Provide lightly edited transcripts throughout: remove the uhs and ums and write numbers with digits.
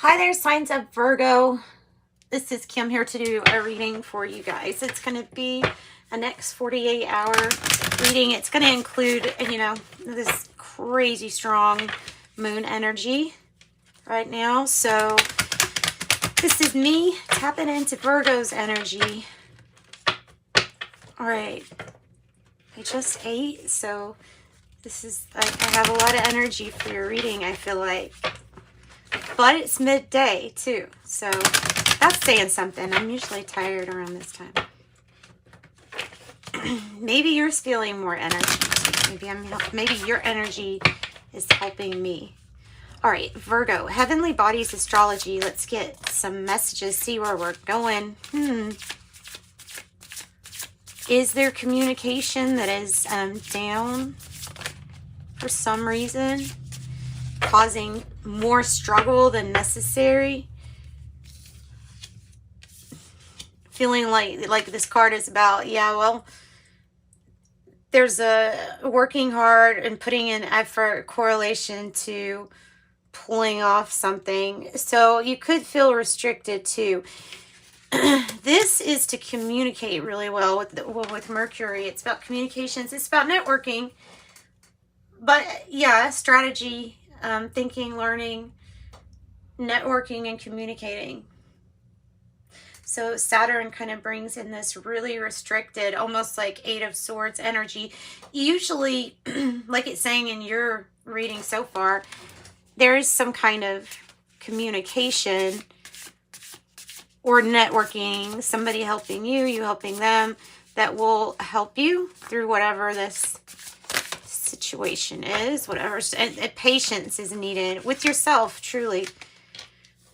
Hi there, signs of Virgo. This is Kim here to do a reading for you guys. It's going to be a next 48-hour reading. It's going to include, this crazy strong moon energy right now. So this is me tapping into Virgo's energy. All right. I just ate, so this is, I have a lot of energy for your reading, I feel like. But it's midday too, so that's saying something. I'm usually tired around this time. Maybe you're feeling more energy. Maybe your energy is helping me. All right, Virgo, heavenly bodies astrology. Let's get some messages, see where we're going. Is there communication that is down for some reason, causing more struggle than necessary? Feeling like this card is about, there's a working hard and putting in effort correlation to pulling off something. So you could feel restricted too. This is to communicate really well with Mercury. It's about communications. It's about networking. But yeah, strategy, thinking, learning, networking, and communicating. So Saturn kind of brings in this really restricted, almost like Eight of Swords energy. Usually, like it's saying in your reading so far, there is some kind of communication or networking, somebody helping you, you helping them, that will help you through whatever this situation is, whatever, and patience is needed with yourself, truly.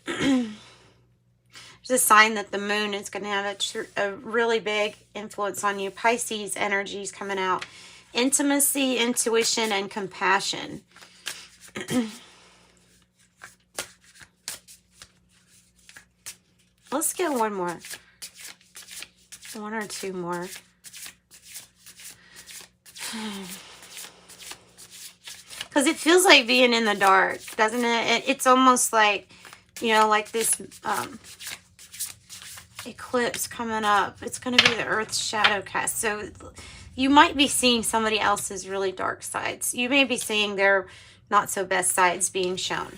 There's a sign that the moon is going to have a really big influence on you. Pisces energy is coming out. Intimacy, intuition, and compassion. Let's get one more. One or two more. Because it feels like being in the dark, doesn't it? It's almost like, like this eclipse coming up. It's going to be the Earth's shadow cast. So you might be seeing somebody else's really dark sides. You may be seeing their not so best sides being shown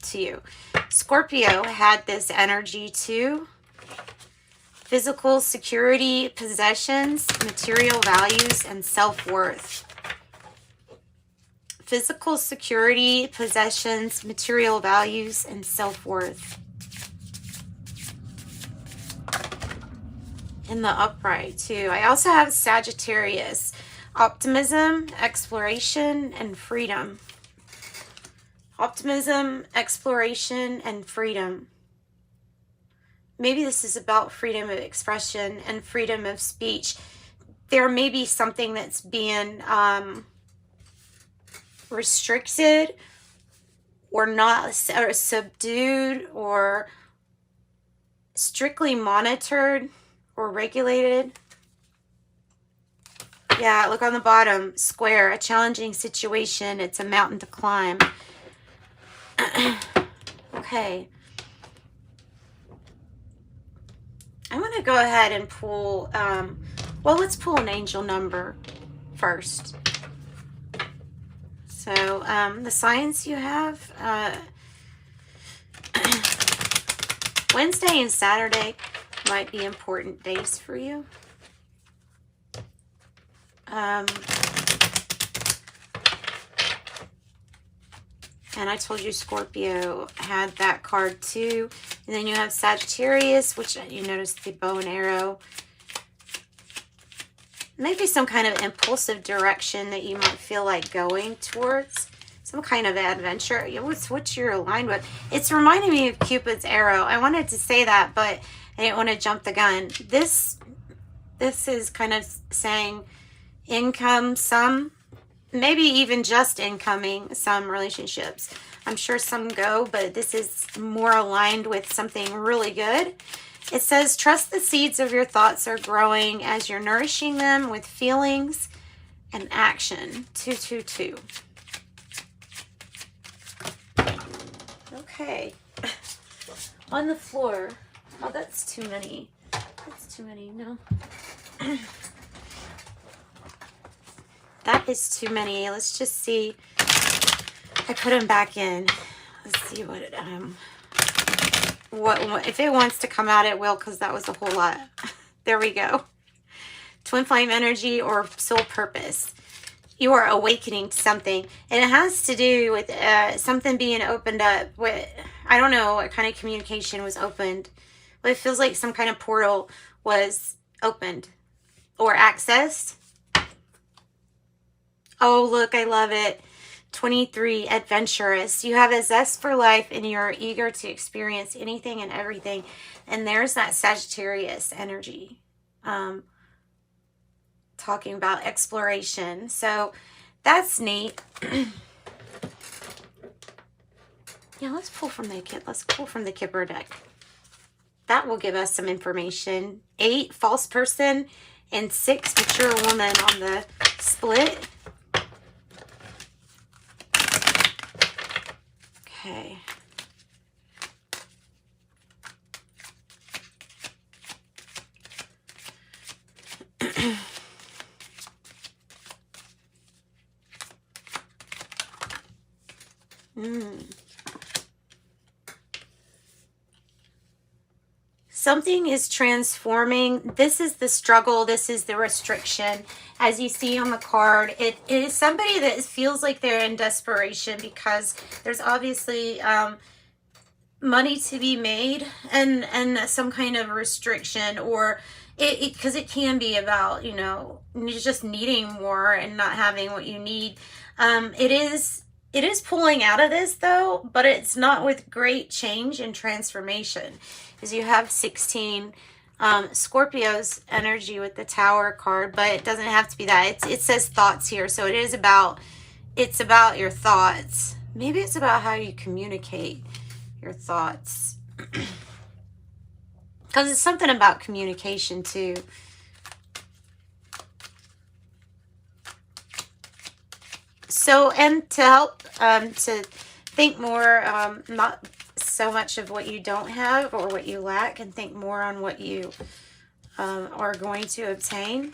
to you. Scorpio had this energy too. Physical security, possessions, material values, and self-worth. Physical security, possessions, material values, and self-worth. In the upright too. I also have Sagittarius. Optimism, exploration, and freedom. Optimism, exploration, and freedom. Maybe this is about freedom of expression and freedom of speech. There may be something that's being restricted or not, or subdued, or strictly monitored or regulated. Yeah, look on the bottom, square, a challenging situation. It's a mountain to climb. Okay. I'm going to go ahead and pull, let's pull an angel number first. So, the signs you have, Wednesday and Saturday might be important days for you. And I told you Scorpio had that card too. And then you have Sagittarius, which you notice the bow and arrow. Maybe some kind of impulsive direction that you might feel like going towards. Some kind of adventure. What you're aligned with. It's reminding me of Cupid's arrow. I wanted to say that, but I didn't want to jump the gun. This is kind of saying income, some, maybe even just incoming, some relationships. I'm sure some go, but this is more aligned with something really good. It says, trust the seeds of your thoughts are growing as you're nourishing them with feelings and action. 222. Okay. On the floor. Oh, that's too many. That's too many. No. That is too many. Let's just see. I put them back in. Let's see what if it wants to come out, it will, because that was a whole lot. There we go. Twin flame energy or soul purpose. You are awakening to something, and it has to do with something being opened up. With, I don't know what kind of communication was opened, but it feels like some kind of portal was opened or accessed. Oh, look, I love it. 23, adventurous. You have a zest for life and you're eager to experience anything and everything. And there's that Sagittarius energy. Talking about exploration. So that's neat. Yeah, let's pull from the Kipper deck. That will give us some information. 8, false person, and 6, mature woman on the split. Okay. Something is transforming. This is the struggle. This is the restriction. As you see on the card, it is somebody that feels like they're in desperation because there's obviously money to be made and some kind of restriction, or because it can be about, you know, just needing more and not having what you need. It is pulling out of this though, but it's not with great change and transformation. Because you have 16 Scorpio's energy with the Tower card, but it doesn't have to be that. It says thoughts here, so it's about your thoughts. Maybe it's about how you communicate your thoughts. Because it's something about communication too. So, and to help to think more, not so much of what you don't have or what you lack, and think more on what you are going to obtain.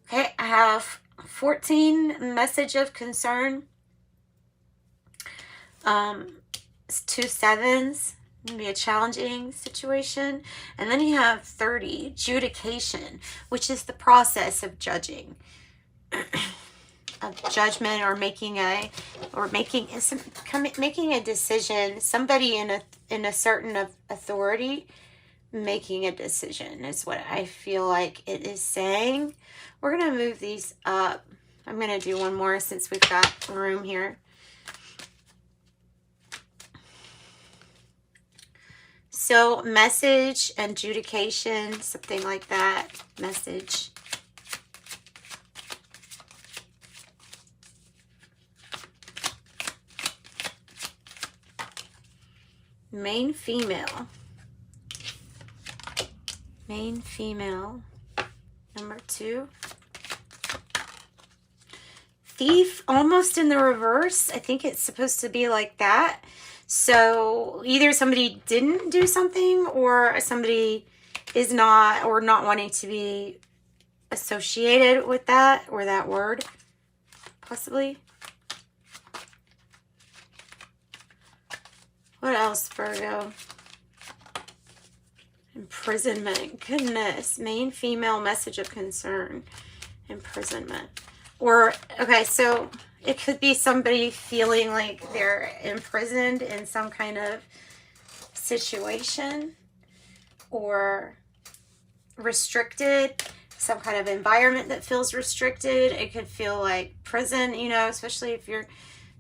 Okay, I have 14, message of concern. 2 7s, maybe a challenging situation. And then you have 30, adjudication, which is the process of judging. Of judgment, or making a decision. Somebody in a certain authority making a decision is what I feel like it is saying. We're going to move these up. I'm going to do one more since we've got room here. So message, adjudication, something like that. Message. Main female. Main female. Number 2. Thief, almost in the reverse. I think it's supposed to be like that. So either somebody didn't do something, or somebody is not, or not wanting to be associated with that, or that word, possibly. What else, Virgo? Imprisonment. Goodness. Main female, message of concern. Imprisonment. Or, okay, so it could be somebody feeling like they're imprisoned in some kind of situation, or restricted, some kind of environment that feels restricted. It could feel like prison, you know, especially if you're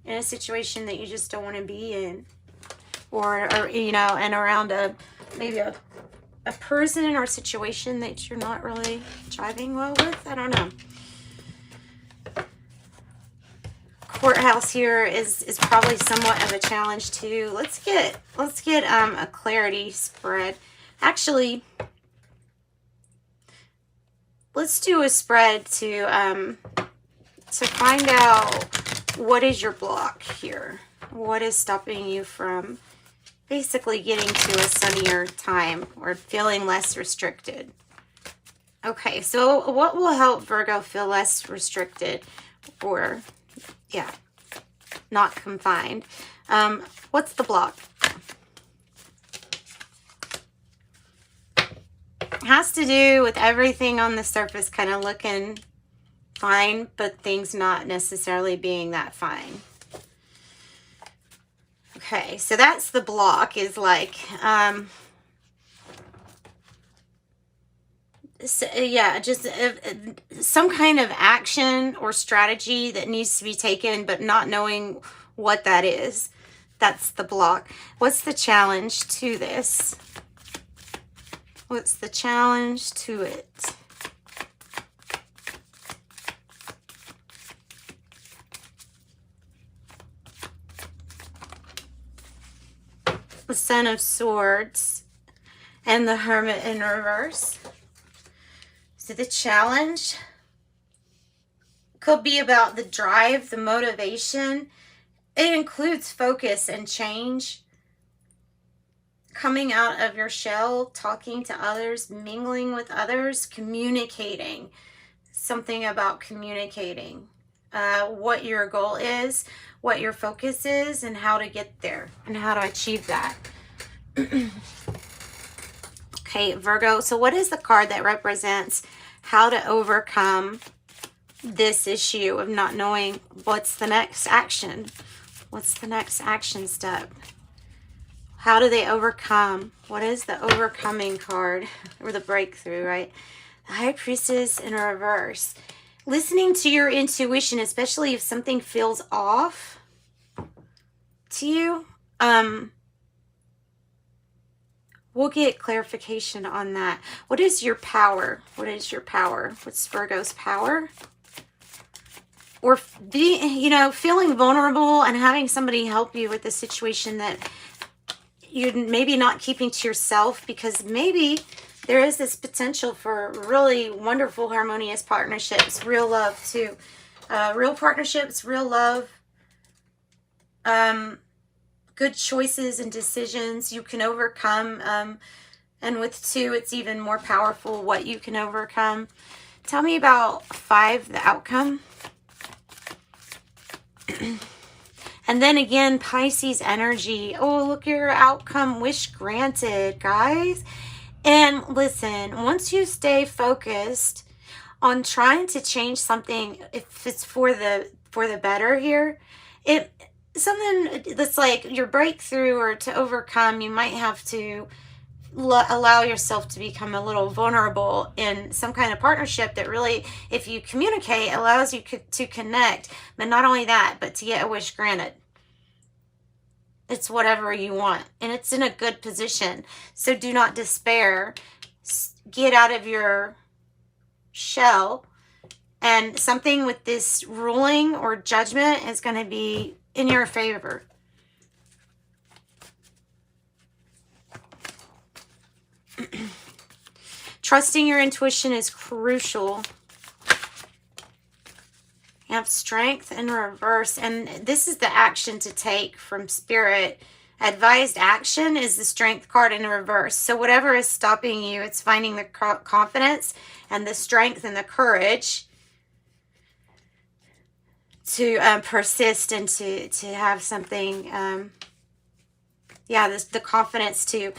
in a situation that you just don't want to be in. Or you know, and around maybe a person or situation that you're not really jiving well with. I don't know. Courthouse here is probably somewhat of a challenge too. Let's get a clarity spread. Actually, let's do a spread to find out what is your block here? What is stopping you from basically getting to a sunnier time or feeling less restricted? Okay, so what will help Virgo feel less restricted or, yeah, not confined? What's the block? Has to do with everything on the surface kind of looking fine, but things not necessarily being that fine. Okay, so that's the block, is like, so, yeah, just some kind of action or strategy that needs to be taken, but not knowing what that is. That's the block. What's the challenge to this? What's the challenge to it? The Son of Swords and the Hermit in reverse. So the challenge could be about the drive, the motivation. It includes focus and change. Coming out of your shell, talking to others, mingling with others, communicating. Something about communicating. What your goal is, what your focus is, and how to get there, and how to achieve that. Okay, Virgo, so what is the card that represents how to overcome this issue of not knowing what's the next action? What's the next action step? How do they overcome? What is the overcoming card? Or the breakthrough, right? The High Priestess in reverse. Listening to your intuition, especially if something feels off to you. We'll get clarification on that. What is your power? What is your power? What's Virgo's power? Or feeling vulnerable and having somebody help you with a situation that you're maybe not keeping to yourself, because maybe there is this potential for really wonderful, harmonious partnerships, real love too. Real partnerships, real love, good choices and decisions you can overcome. And with 2, it's even more powerful what you can overcome. Tell me about 5, the outcome. And then again, Pisces energy. Oh, look, your outcome, wish granted, guys. And listen, once you stay focused on trying to change something, if it's for the better here, something that's like your breakthrough or to overcome, you might have to allow yourself to become a little vulnerable in some kind of partnership that really, if you communicate, allows you to connect. But not only that, but to get a wish granted. It's whatever you want, and it's in a good position. So do not despair. Get out of your shell, and something with this ruling or judgment is going to be in your favor. Trusting your intuition is crucial. You have strength in reverse, and this is the action to take from Spirit. Advised action is the strength card in reverse. So whatever is stopping you, it's finding the confidence and the strength and the courage to persist and to have something, the confidence to,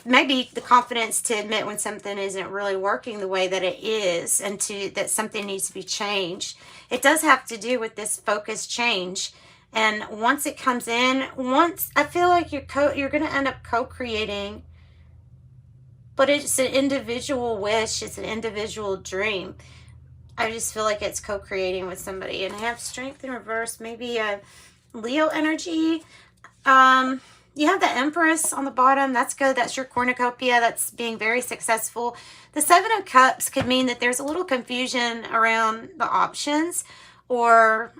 maybe the confidence to admit when something isn't really working the way that it is, and that something needs to be changed. It does have to do with this focus change. And once it comes in, I feel like you're going to end up co-creating, but it's an individual wish. It's an individual dream. I just feel like it's co-creating with somebody. And I have strength in reverse, maybe a Leo energy. You have the Empress on the bottom. That's good. That's your cornucopia. That's being very successful. The 7 of Cups could mean that there's a little confusion around the options, or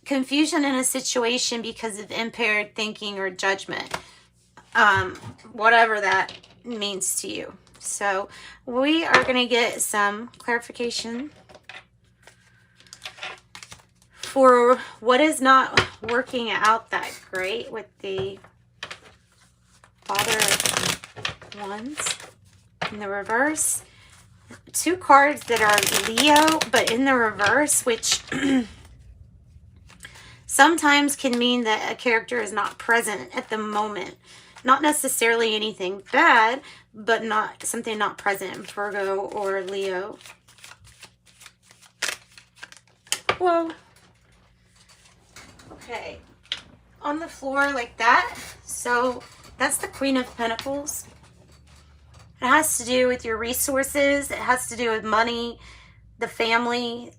confusion in a situation because of impaired thinking or judgment. Whatever that means to you. So we are going to get some clarification for what is not working out that great with the Father of Wands in the reverse. Two cards that are Leo, but in the reverse, which sometimes can mean that a character is not present at the moment. Not necessarily anything bad, but not something not present in Virgo or Leo. Whoa. Okay. On the floor like that. So that's the Queen of Pentacles. It has to do with your resources. It has to do with money, the family,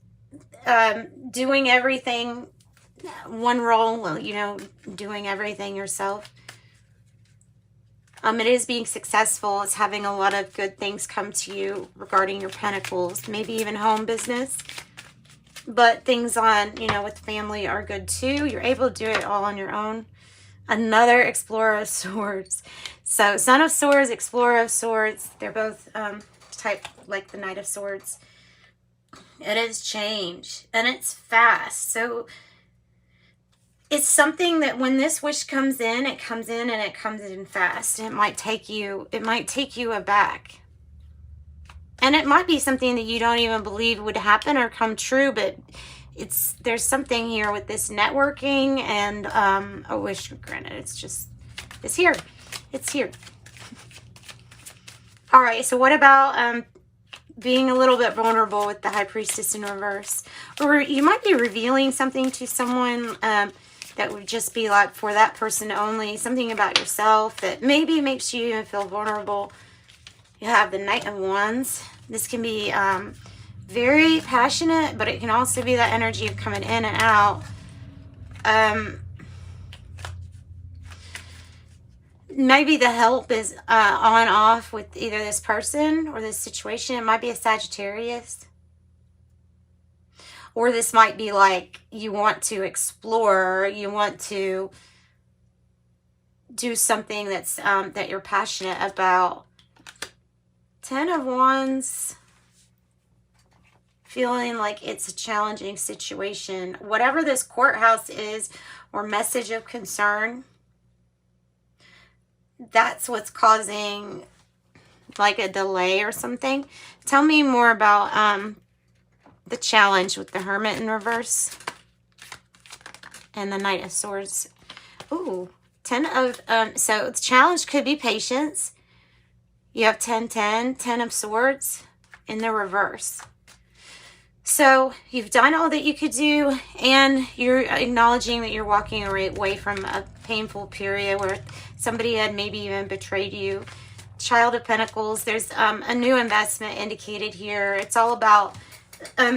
doing everything, one role, you know, doing everything yourself. It is being successful. It's having a lot of good things come to you regarding your pentacles, maybe even home business. But things on, you know, with family are good too. You're able to do it all on your own. Another Explorer of Swords. So Son of Swords, Explorer of Swords, they're both type like the Knight of Swords. It is change and it's fast. So it's something that when this wish comes in, it comes in and it comes in fast. It might take you aback. And it might be something that you don't even believe would happen or come true, but there's something here with this networking and a wish granted. It's here. It's here. All right, so what about being a little bit vulnerable with the High Priestess in reverse? Or you might be revealing something to someone that would just be like for that person only, something about yourself that maybe makes you even feel vulnerable. You have the Knight of Wands. This can be very passionate, but it can also be that energy of coming in and out. Maybe the help is on off with either this person or this situation. It might be a Sagittarius. Or this might be like you want to explore, you want to do something that's that you're passionate about. Ten of Wands, feeling like it's a challenging situation. Whatever this courthouse is or message of concern, that's what's causing like a delay or something. Tell me more about the challenge with the Hermit in reverse and the Knight of Swords. Ooh, 10 of, so the challenge could be patience. You have 10 of Swords in the reverse. So you've done all that you could do, and you're acknowledging that you're walking away from a painful period where somebody had maybe even betrayed you. Child of Pentacles, there's a new investment indicated here. It's all about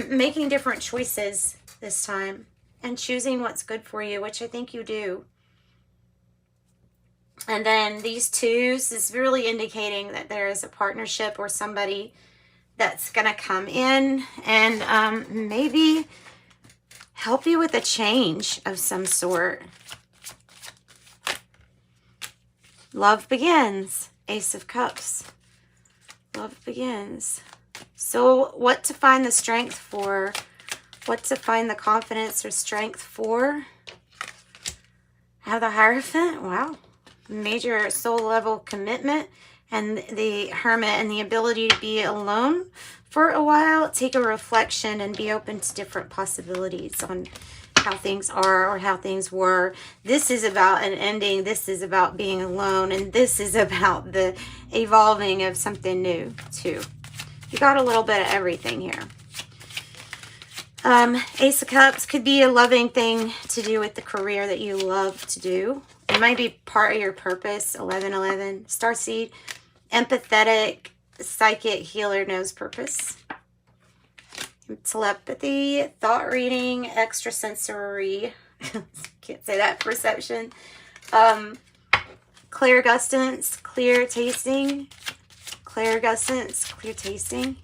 making different choices this time and choosing what's good for you, which I think you do. And then these twos is really indicating that there is a partnership or somebody that's going to come in and maybe help you with a change of some sort. Love begins. Ace of Cups. Love begins. So what to find the strength for? What to find the confidence or strength for? I have the Hierophant. Wow. Major soul level commitment. And the Hermit and the ability to be alone for a while. Take a reflection and be open to different possibilities on how things are or how things were. This is about an ending. This is about being alone. And this is about the evolving of something new too. You got a little bit of everything here. Ace of Cups could be a loving thing to do with the career that you love to do. It might be part of your purpose. 1111. Starseed. Empathetic. Psychic. Healer knows purpose. Telepathy. Thought reading. Extrasensory. Can't say that. Perception. Clairgustance. Clear tasting. Clairgustance. Clear tasting.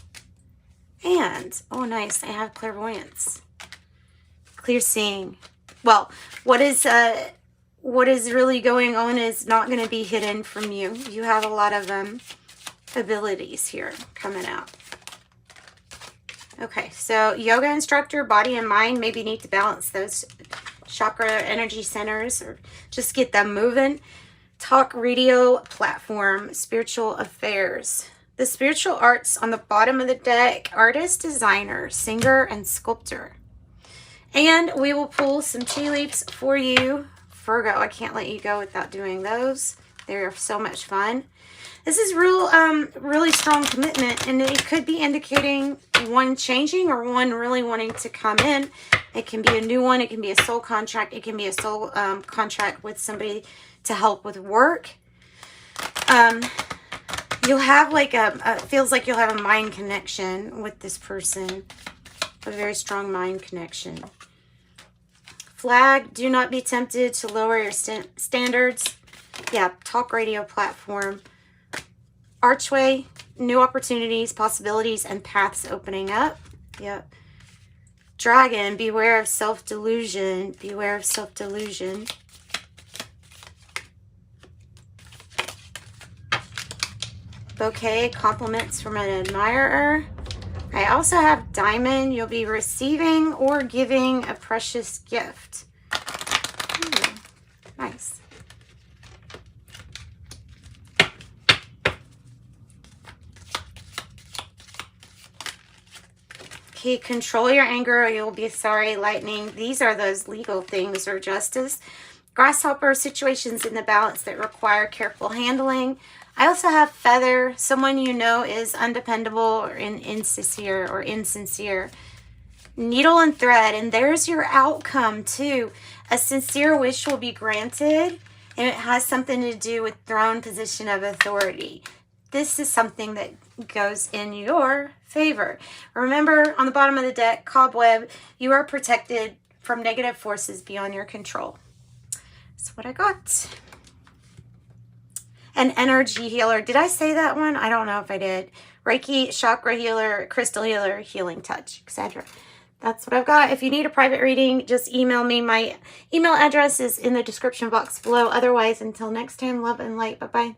And, oh nice, I have clairvoyance. Clear seeing. Well, what is really going on is not going to be hidden from you. You have a lot of abilities here coming out. Okay, so yoga instructor, body and mind, maybe need to balance those chakra energy centers or just get them moving. Talk radio platform, spiritual affairs. The spiritual arts on the bottom of the deck, artist, designer, singer, and sculptor. And we will pull some tea leaves for you. Virgo, I can't let you go without doing those. They're so much fun. This is really strong commitment, and it could be indicating one changing or one really wanting to come in. It can be a new one. It can be a soul contract. It can be a soul contract with somebody to help with work. You'll have like feels like you'll have a mind connection with this person. A very strong mind connection. Flag, do not be tempted to lower your standards. Yeah, talk radio platform. Archway, new opportunities, possibilities, and paths opening up. Yep. Dragon, beware of self-delusion. Beware of self-delusion. Bouquet, compliments from an admirer. I also have diamond. You'll be receiving or giving a precious gift. Ooh, nice. Okay, control your anger or you'll be sorry. Lightning. These are those legal things or justice. Grasshopper, situations in the balance that require careful handling. I also have feather. Someone you know is undependable or insincere. Needle and thread. And there's your outcome too. A sincere wish will be granted. And it has something to do with throne position of authority. This is something that goes in your favor. Remember, on the bottom of the deck, cobweb, you are protected from negative forces beyond your control. That's what I got. An energy healer. Did I say that one? I don't know if I did. Reiki, chakra healer, crystal healer, healing touch, etc. That's what I've got. If you need a private reading, just email me. My email address is in the description box below. Otherwise, until next time, love and light. Bye-bye.